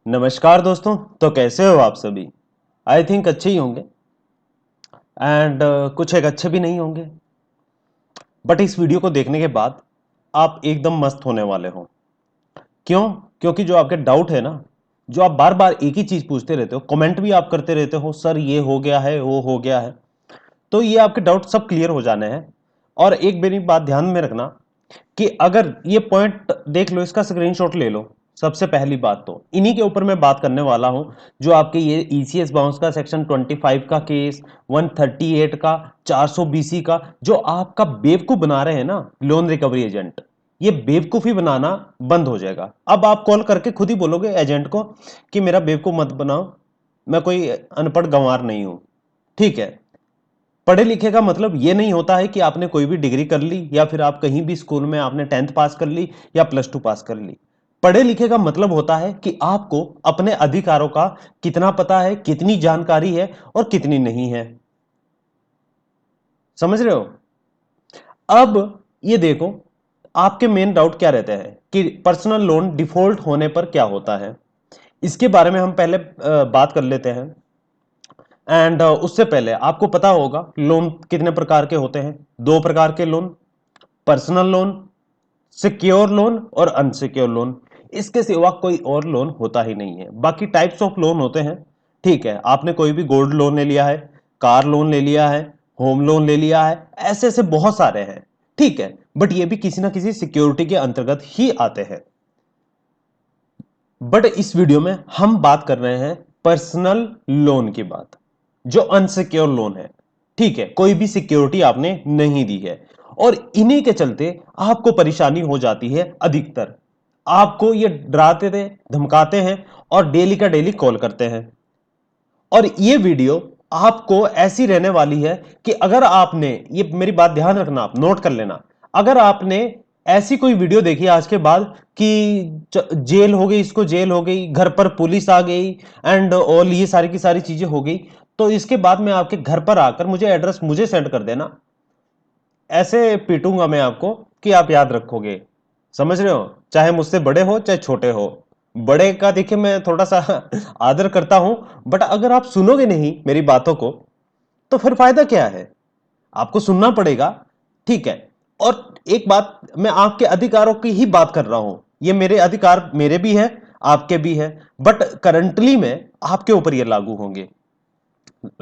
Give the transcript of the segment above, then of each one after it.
नमस्कार दोस्तों। तो कैसे हो आप सभी? आई थिंक अच्छे ही होंगे एंड कुछ एक अच्छे भी नहीं होंगे। बट इस वीडियो को देखने के बाद आप एकदम मस्त होने वाले हो। क्यों? क्योंकि जो आपके डाउट है ना, जो आप बार बार एक ही चीज पूछते रहते हो, कमेंट भी आप करते रहते हो, सर ये हो गया है, वो हो गया है, तो ये आपके डाउट सब क्लियर हो जाने हैं। और एक मेरी बात ध्यान में रखना कि अगर ये पॉइंट देख लो, इसका स्क्रीनशॉट ले लो। सबसे पहली बात तो इन्हीं के ऊपर मैं बात करने वाला हूं, जो आपके ये ईसीएस बाउंस का सेक्शन 25 का केस, 138 का, 400 बीसी का, जो आपका बेवकूफ बना रहे हैं ना लोन रिकवरी एजेंट, ये बेवकूफी बनाना बंद हो जाएगा। अब आप कॉल करके खुद ही बोलोगे एजेंट को कि मेरा बेवकूफ मत बनाओ, मैं कोई अनपढ़ गंवार नहीं हूं। ठीक है, पढ़े लिखे का मतलब ये नहीं होता है कि आपने कोई भी डिग्री कर ली या फिर आप कहीं भी स्कूल में आपने 10th पास कर ली या +2 पास कर ली। पढ़े लिखे का मतलब होता है कि आपको अपने अधिकारों का कितना पता है, कितनी जानकारी है और कितनी नहीं है। समझ रहे हो? अब ये देखो, आपके मेन डाउट क्या रहते हैं कि पर्सनल लोन डिफॉल्ट होने पर क्या होता है। इसके बारे में हम पहले बात कर लेते हैं। एंड उससे पहले आपको पता होगा लोन कितने प्रकार के होते हैं। दो प्रकार के loan, personal loan, secure loan और अनसिक्योर लोन। इसके सिवा कोई और लोन होता ही नहीं है। बाकी टाइप्स ऑफ लोन होते हैं। ठीक है, आपने कोई भी गोल्ड लोन ले लिया है, कार लोन ले लिया है, होम लोन ले लिया है, ऐसे ऐसे बहुत सारे हैं। ठीक है, बट ये भी किसी ना किसी सिक्योरिटी के अंतर्गत ही आते हैं। बट इस वीडियो में हम बात कर रहे हैं पर्सनल लोन की बात, जो अनसिक्योर लोन है। ठीक है, कोई भी सिक्योरिटी आपने नहीं दी है और इन्हीं के चलते आपको परेशानी हो जाती है। अधिकतर आपको ये डराते थे, धमकाते हैं और डेली का डेली कॉल करते हैं। और ये वीडियो आपको ऐसी रहने वाली है कि अगर आपने, ये मेरी बात ध्यान रखना, आप नोट कर लेना, अगर आपने ऐसी कोई वीडियो देखी आज के बाद कि जेल हो गई, इसको जेल हो गई, घर पर पुलिस आ गई एंड ऑल, ये सारी की सारी चीजें हो गई, तो इसके बाद में आपके घर पर आकर मुझे एड्रेस मुझे सेंड कर देना। ऐसे पीटूंगा मैं आपको कि आप याद रखोगे। समझ रहे हो? चाहे मुझसे बड़े हो चाहे छोटे हो। बड़े का देखिए मैं थोड़ा सा आदर करता हूं, बट अगर आप सुनोगे नहीं मेरी बातों को तो फिर फायदा क्या है? आपको सुनना पड़ेगा। ठीक है। और एक बात, मैं आपके अधिकारों की ही बात कर रहा हूं। ये मेरे अधिकार मेरे भी है, आपके भी है, बट करंटली में आपके ऊपर ये लागू होंगे।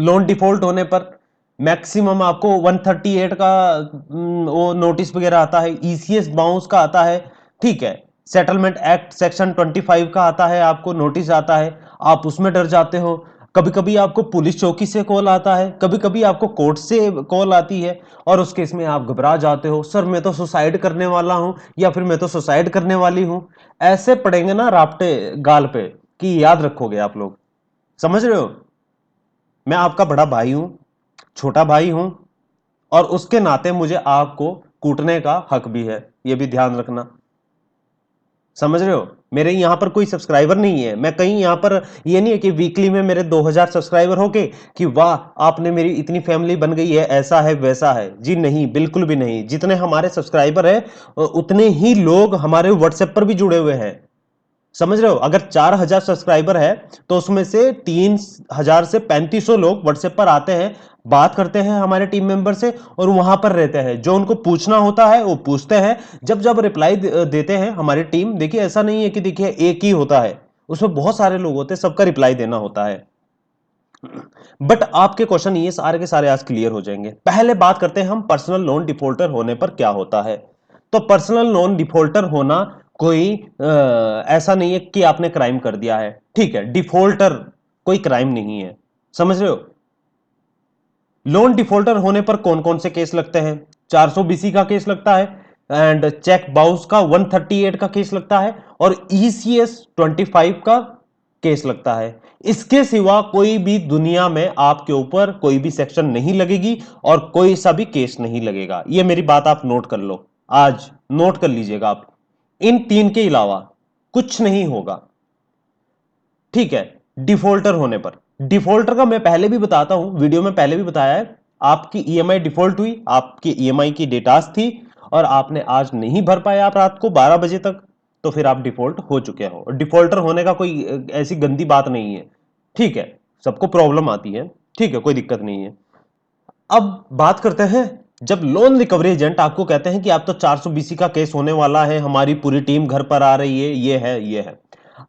लोन डिफॉल्ट होने पर मैक्सिमम आपको 138 का वो नोटिस वगैरह आता है, ईसीएस बाउंस का आता है। ठीक है, सेटलमेंट एक्ट सेक्शन 25 का आता है, आपको नोटिस आता है, आप उसमें डर जाते हो। कभी कभी आपको पुलिस चौकी से कॉल आता है, कभी कभी आपको कोर्ट से कॉल आती है और उस केस में आप घबरा जाते हो, सर मैं तो सुसाइड करने वाला हूं या फिर मैं तो सुसाइड करने वाली हूं। ऐसे पड़ेंगे ना रापटे गाल पे कि याद रखोगे आप लोग। समझ रहे हो? मैं आपका बड़ा भाई हूं, छोटा भाई हूं, और उसके नाते मुझे आपको कूटने का हक भी है, यह भी ध्यान रखना। समझ रहे हो? मेरे यहां पर कोई सब्सक्राइबर नहीं है, मैं कहीं यहां पर, ये नहीं है कि वीकली में मेरे 2000 सब्सक्राइबर हो के कि वाह आपने मेरी इतनी फैमिली बन गई है, ऐसा है वैसा है। जी नहीं, बिल्कुल भी नहीं। जितने हमारे सब्सक्राइबर है उतने ही लोग हमारे व्हाट्सएप पर भी जुड़े हुए हैं। समझ रहे हो? अगर 4000 सब्सक्राइबर है तो उसमें से 3000 से 3500 लोग व्हाट्सएप पर आते हैं, बात करते हैं हमारे टीम मेंबर से और वहां पर रहते हैं। जो उनको पूछना होता है वो पूछते हैं, जब जब रिप्लाई देते हैं हमारी टीम। देखिए ऐसा नहीं है कि देखिए एक ही होता है, उसमें बहुत सारे लोग होते हैं, सबका रिप्लाई देना होता है। बट आपके क्वेश्चन ये सारे के सारे आज क्लियर हो जाएंगे। पहले बात करते हैं हम पर्सनल लोन डिफॉल्टर होने पर क्या होता है। तो पर्सनल लोन डिफॉल्टर होना कोई ऐसा नहीं है कि आपने क्राइम कर दिया है। ठीक है, डिफॉल्टर कोई क्राइम नहीं है। समझ रहे हो? लोन डिफॉल्टर होने पर कौन कौन से केस लगते हैं? 400 बीसी का केस लगता है एंड चेक बाउंस का 138 का केस लगता है और ईसीएस 25 का केस लगता है। इसके सिवा कोई भी दुनिया में आपके ऊपर कोई भी सेक्शन नहीं लगेगी और कोई सा भी केस नहीं लगेगा। ये मेरी बात आप नोट कर लो, आज नोट कर लीजिएगा आप। इन तीन के अलावा कुछ नहीं होगा। ठीक है, डिफॉल्टर होने पर, डिफॉल्टर का मैं पहले भी बताता हूं, वीडियो में पहले भी बताया है। आपकी ईएमआई डिफॉल्ट हुई, आपकी ईएमआई की डेटास थी और आपने आज नहीं भर पाए, आप रात को 12 बजे तक, तो फिर आप डिफॉल्ट हो चुके हो। डिफॉल्टर होने का कोई ऐसी गंदी बात नहीं है, ठीक है, सबको प्रॉब्लम आती है, ठीक है, कोई दिक्कत नहीं है। अब बात करते हैं, जब लोन रिकवरी एजेंट आपको कहते हैं कि आप तो 420 का केस होने वाला है, हमारी पूरी टीम घर पर आ रही है, ये है ये है।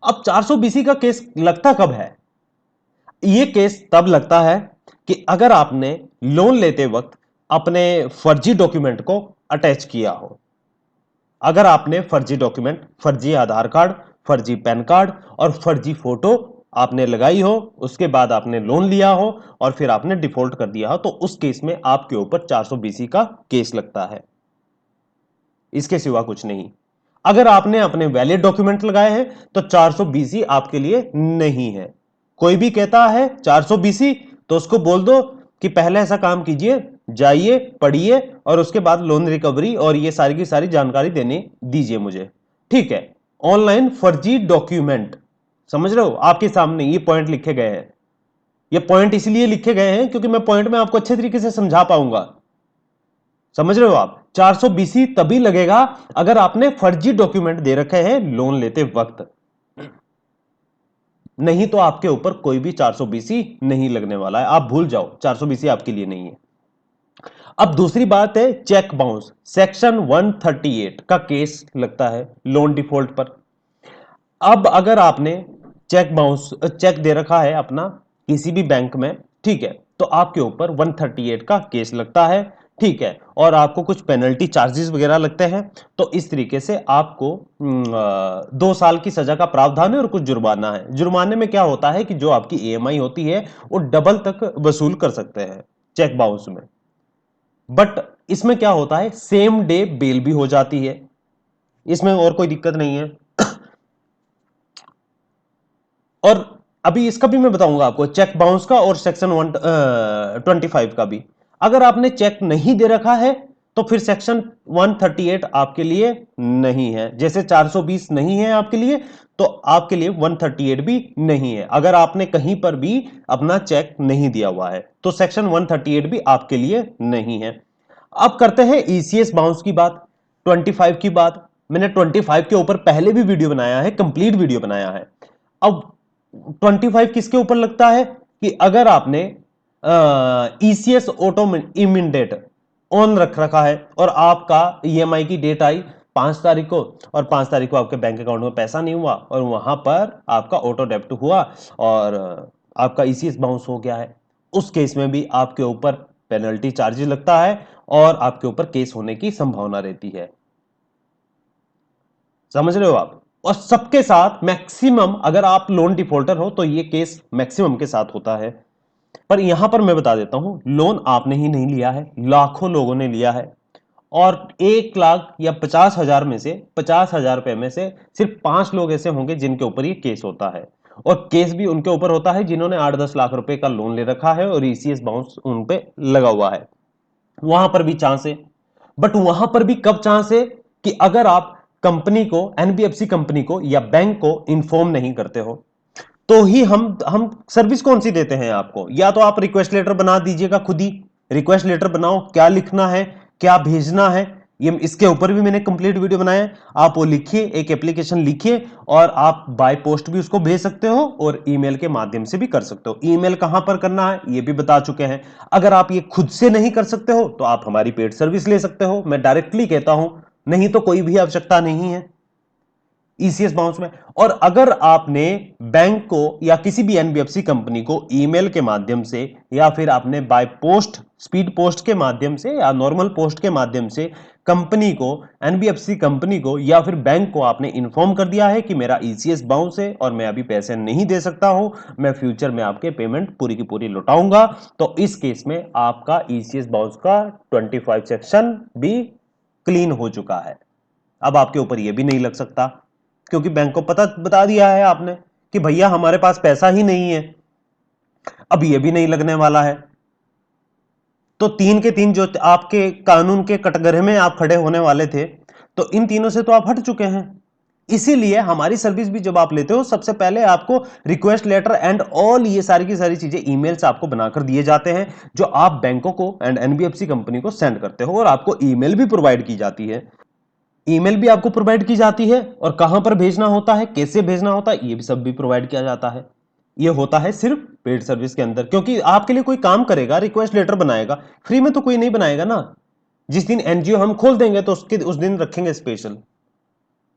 अब 420 का केस लगता कब है? ये केस तब लगता है कि अगर आपने लोन लेते वक्त अपने फर्जी डॉक्यूमेंट को अटैच किया हो। अगर आपने फर्जी डॉक्यूमेंट, फर्जी आधार कार्ड, फर्जी पैन कार्ड और फर्जी फोटो आपने लगाई हो, उसके बाद आपने लोन लिया हो और फिर आपने डिफॉल्ट कर दिया हो, तो उस केस में आपके ऊपर 420 का केस लगता है, इसके सिवा कुछ नहीं। अगर आपने अपने वैलिड डॉक्यूमेंट लगाए हैं तो 420 आपके लिए नहीं है। कोई भी कहता है 420, तो उसको बोल दो कि पहले ऐसा काम कीजिए, जाइए पढ़िए और उसके बाद लोन रिकवरी और ये सारी की सारी जानकारी देने दीजिए मुझे, ठीक है। ऑनलाइन फर्जी डॉक्यूमेंट, समझ रहे हो, आपके सामने ये पॉइंट लिखे गए हैं। ये पॉइंट इसलिए लिखे गए हैं क्योंकि मैं पॉइंट में आपको अच्छे तरीके से समझा पाऊंगा। समझ रहे हो आप? 420 तभी लगेगा अगर आपने फर्जी डॉक्यूमेंट दे रखे हैं लोन लेते वक्त, नहीं तो आपके ऊपर कोई भी 420 नहीं लगने वाला है। आप भूल जाओ, 420 आपके लिए नहीं है। अब दूसरी बात है चेक बाउंस, सेक्शन 138 का केस लगता है लोन डिफॉल्ट पर। अब अगर आपने चेक बाउंस, चेक दे रखा है अपना किसी भी बैंक में, ठीक है, तो आपके ऊपर 138 का केस लगता है, ठीक है, और आपको कुछ पेनल्टी चार्जेस वगैरह लगते हैं। तो इस तरीके से आपको 2 साल की सजा का प्रावधान है और कुछ जुर्माना है। जुर्माने में क्या होता है कि जो आपकी ईएमआई होती है वो डबल तक वसूल कर सकते हैं चेक बाउंस में। बट इसमें क्या होता है, सेम डे बेल भी हो जाती है, इसमें और कोई दिक्कत नहीं है। और अभी इसका भी मैं बताऊंगा आपको, चेक बाउंस का और सेक्शन 125 का भी। अगर आपने चेक नहीं दे रखा है तो फिर सेक्शन 138 आपके लिए नहीं है। जैसे 420 नहीं है आपके लिए, तो आपके लिए 138 भी नहीं है। अगर आपने कहीं पर भी अपना चेक नहीं दिया हुआ है तो सेक्शन 138 भी आपके लिए नहीं है। अब करते हैं ईसीएस बाउंस की बात, 25 की बात। मैंने 25 के ऊपर पहले भी वीडियो बनाया है, कंप्लीट वीडियो बनाया है। अब 25 किसके ऊपर लगता है कि अगर आपने ईसीएस ऑटो इमिडिएट ऑन रख रखा है और आपका ईएमआई की डेट आई 5 तारीख को, और 5 तारीख को आपके बैंक अकाउंट में पैसा नहीं हुआ और वहां पर आपका ऑटो डेबिट हुआ और आपका ईसीएस बाउंस हो गया है, उस केस में भी आपके ऊपर पेनल्टी चार्जेस लगता है और आपके ऊपर केस होने की संभावना रहती है। समझ रहे हो आप? और सबके साथ मैक्सिमम, अगर आप लोन डिफॉल्टर हो तो ये केस मैक्सिमम के साथ होता है। पर यहां पर मैं बता देता हूं, लोन आपने ही नहीं लिया है, लाखों लोगों ने लिया है। और 1 लाख या 50,000 में से, 50,000 रुपए में से सिर्फ 5 लोग ऐसे होंगे जिनके ऊपर ये केस होता है। और केस भी उनके ऊपर होता है जिन्होंने 8-10 लाख रुपए का लोन ले रखा है और ईसीएस बाउंस उन पे लगा हुआ है। वहां पर भी चांस है। बट वहां पर भी कब चांस है कि अगर आप कंपनी को, एनबीएफसी कंपनी को या बैंक को इन्फॉर्म नहीं करते हो, तो ही हम सर्विस कौन सी देते हैं आपको। या तो आप रिक्वेस्ट लेटर बना दीजिएगा, खुद ही रिक्वेस्ट लेटर बनाओ, क्या लिखना है, क्या भेजना है, ये इसके ऊपर भी मैंने कंप्लीट वीडियो बनाया है। आप वो लिखिए, एक एप्लीकेशन लिखिए और आप बाय पोस्ट भी उसको भेज सकते हो और ईमेल के माध्यम से भी कर सकते हो। ईमेल कहां पर करना है ये भी बता चुके हैं। अगर आप ये खुद से नहीं कर सकते हो तो आप हमारी पेड सर्विस ले सकते हो, मैं डायरेक्टली कहता हूं, नहीं तो कोई भी आवश्यकता नहीं है ईसीएस बाउंस में। और अगर आपने बैंक को या किसी भी एनबीएफसी कंपनी को ईमेल के माध्यम से या फिर आपने बाय पोस्ट, स्पीड पोस्ट के माध्यम से या नॉर्मल पोस्ट के माध्यम से कंपनी को, एनबीएफसी कंपनी को या फिर बैंक को आपने इन्फॉर्म कर दिया है कि मेरा ईसीएस बाउंस है और मैं अभी पैसे नहीं दे सकता हूं, मैं फ्यूचर में आपके पेमेंट पूरी की पूरी लौटाऊंगा, तो इस केस में आपका ईसीएस बाउंस का 25 सेक्शन भी क्लीन हो चुका है। अब आपके ऊपर यह भी नहीं लग सकता क्योंकि बैंक को पता बता दिया है आपने कि भैया हमारे पास पैसा ही नहीं है। अब ये भी नहीं लगने वाला है। तो 3 के 3 जो आपके कानून के कटघरे में आप खड़े होने वाले थे, तो इन तीनों से तो आप हट चुके हैं। इसीलिए हमारी सर्विस भी जब आप लेते हो, सबसे पहले आपको रिक्वेस्ट लेटर एंड ऑल ये सारी की सारी चीजें ईमेल्स आपको बनाकर दिए जाते हैं, जो आप बैंकों को एंड एनबीएफसी कंपनी को सेंड करते हो और आपको ईमेल भी प्रोवाइड की जाती है। ईमेल भी आपको प्रोवाइड की जाती है, और कहां पर भेजना होता है, कैसे भेजना होता है, ये भी सब भी प्रोवाइड किया जाता है। ये होता है सिर्फ पेड सर्विस के अंदर, क्योंकि आपके लिए कोई काम करेगा, रिक्वेस्ट लेटर बनाएगा, फ्री में तो कोई नहीं बनाएगा ना। जिस दिन एनजीओ हम खोल देंगे तो उस दिन रखेंगे स्पेशल।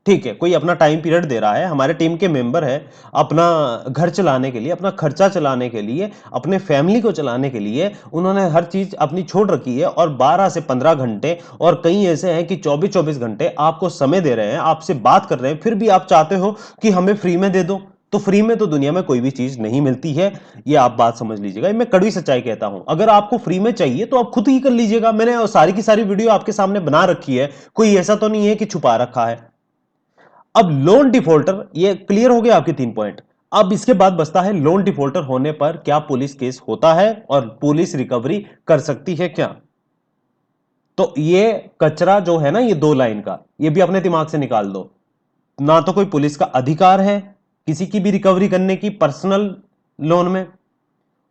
ठीक है, कोई अपना टाइम पीरियड दे रहा है, हमारे टीम के मेंबर है, अपना घर चलाने के लिए, अपना खर्चा चलाने के लिए, अपने फैमिली को चलाने के लिए उन्होंने हर चीज अपनी छोड़ रखी है, और 12 से 15 घंटे, और कई ऐसे हैं कि 24-24 घंटे आपको समय दे रहे हैं, आपसे बात कर रहे हैं, फिर भी आप चाहते हो कि हमें फ्री में दे दो। तो फ्री में तो दुनिया में कोई भी चीज नहीं मिलती है, ये आप बात समझ लीजिएगा। मैं कड़वी सच्चाई कहता हूं, अगर आपको फ्री में चाहिए तो आप खुद ही कर लीजिएगा। मैंने सारी की सारी वीडियो आपके सामने बना रखी है, कोई ऐसा तो नहीं है कि छुपा रखा है। अब लोन डिफॉल्टर, ये क्लियर हो गया आपके 3 पॉइंट। अब इसके बाद बचता है लोन डिफॉल्टर होने पर क्या पुलिस केस होता है और पुलिस रिकवरी कर सकती है क्या। तो ये कचरा जो है ना, ये 2 लाइन का, ये भी अपने दिमाग से निकाल दो। ना तो कोई पुलिस का अधिकार है किसी की भी रिकवरी करने की पर्सनल लोन में,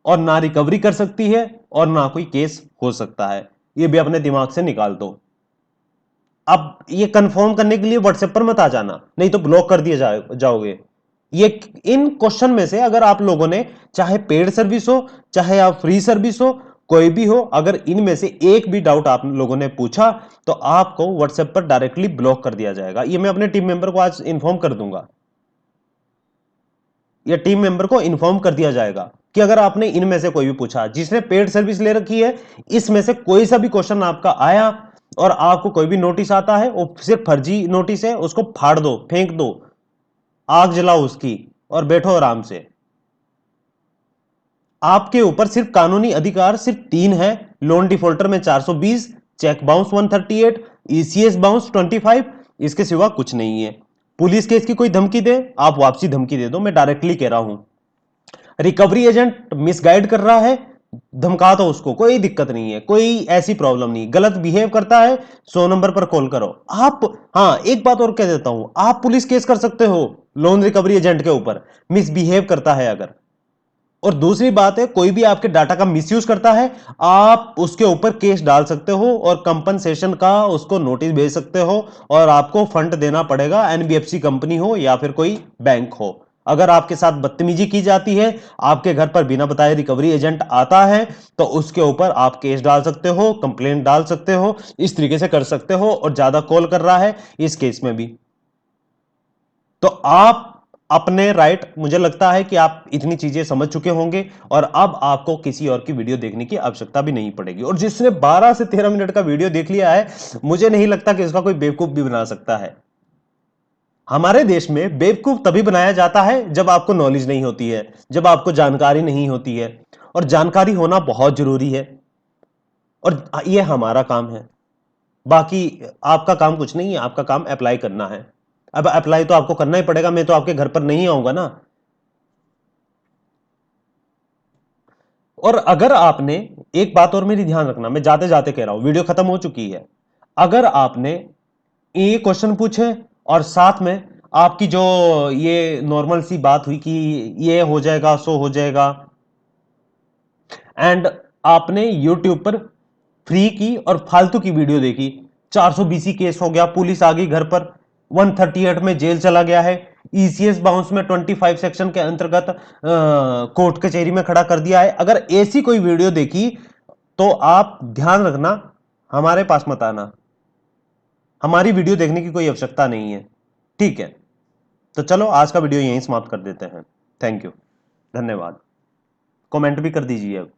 और ना रिकवरी कर सकती है, और ना कोई केस हो सकता है। ये भी अपने दिमाग से निकाल दो। अब ये कंफर्म करने के लिए व्हाट्सएप पर मत आ जाना, नहीं तो ब्लॉक कर दिए जाओगे। ये इन क्वेश्चन में से अगर आप लोगों ने, चाहे पेड सर्विस हो चाहे आप फ्री सर्विस हो, कोई भी हो, अगर इनमें से एक भी डाउट आप लोगों ने पूछा तो आपको व्हाट्सएप पर डायरेक्टली ब्लॉक कर दिया जाएगा। ये मैं अपने टीम मेंबर को आज इन्फॉर्म कर दूंगा, या टीम मेंबर को इन्फॉर्म कर दिया जाएगा कि अगर आपने इनमें से कोई भी पूछा, जिसने पेड सर्विस ले रखी है, इसमें से कोई सा भी क्वेश्चन आपका आया और आपको कोई भी नोटिस आता है, वो सिर्फ फर्जी नोटिस है, उसको फाड़ दो, फेंक दो, आग जलाओ उसकी, और बैठो आराम से। आपके ऊपर सिर्फ कानूनी अधिकार सिर्फ 3 है। लोन डिफॉल्टर में 420, चेक बाउंस 138, ईसीएस बाउंस 25, इसके सिवा कुछ नहीं है। पुलिस केस की कोई धमकी दे, आप वापसी धमकी दे दो, मैं डायरेक्टली कह रहा हूं। रिकवरी एजेंट मिसगाइड कर रहा है, धमका दो उसको, कोई दिक्कत नहीं है, कोई ऐसी प्रॉब्लम नहीं। गलत बिहेव करता है, 100 नंबर पर कॉल करो आप। हाँ, एक बात और कह देता हूं, आप पुलिस केस कर सकते हो लोन रिकवरी एजेंट के ऊपर, मिसबिहेव करता है अगर। और दूसरी बात है, कोई भी आपके डाटा का मिसयूज करता है, आप उसके ऊपर केस डाल सकते हो, और कंपनसेशन का उसको नोटिस भेज सकते हो, और आपको फंड देना पड़ेगा, एनबीएफसी कंपनी हो या फिर कोई बैंक हो। अगर आपके साथ बदतमीजी की जाती है, आपके घर पर बिना बताए रिकवरी एजेंट आता है, तो उसके ऊपर आप केस डाल सकते हो, कंप्लेंट डाल सकते हो, इस तरीके से कर सकते हो। और ज्यादा कॉल कर रहा है इस केस में भी, तो आप अपने राइट, मुझे लगता है कि आप इतनी चीजें समझ चुके होंगे, और अब आपको किसी और की वीडियो देखने की आवश्यकता भी नहीं पड़ेगी। और जिसने 12 से 13 मिनट का वीडियो देख लिया है, मुझे नहीं लगता कि इसका कोई बेवकूफ भी बना सकता है। हमारे देश में बेवकूफ तभी बनाया जाता है जब आपको नॉलेज नहीं होती है, जब आपको जानकारी नहीं होती है, और जानकारी होना बहुत जरूरी है, और यह हमारा काम है। बाकी आपका काम कुछ नहीं है, आपका काम अप्लाई करना है। अब अप्लाई तो आपको करना ही पड़ेगा, मैं तो आपके घर पर नहीं आऊंगा ना। और अगर आपने, एक बात और मेरी ध्यान रखना, मैं जाते जाते कह रहा हूं, वीडियो खत्म हो चुकी है। अगर आपने ये क्वेश्चन पूछे, और साथ में आपकी जो ये नॉर्मल सी बात हुई कि ये हो जाएगा, सो हो जाएगा, एंड आपने यूट्यूब पर फ्री की और फालतू की वीडियो देखी, 420 केस हो गया, पुलिस आ गई घर पर, 138 में जेल चला गया है, ईसीएस बाउंस में 25 सेक्शन के अंतर्गत कोर्ट कचहरी में खड़ा कर दिया है, अगर ऐसी कोई वीडियो देखी तो आप ध्यान रखना, हमारे पास मत आना, हमारी वीडियो देखने की कोई आवश्यकता नहीं है। ठीक है, तो चलो आज का वीडियो यहीं समाप्त कर देते हैं। थैंक यू, धन्यवाद। कमेंट भी कर दीजिए अब।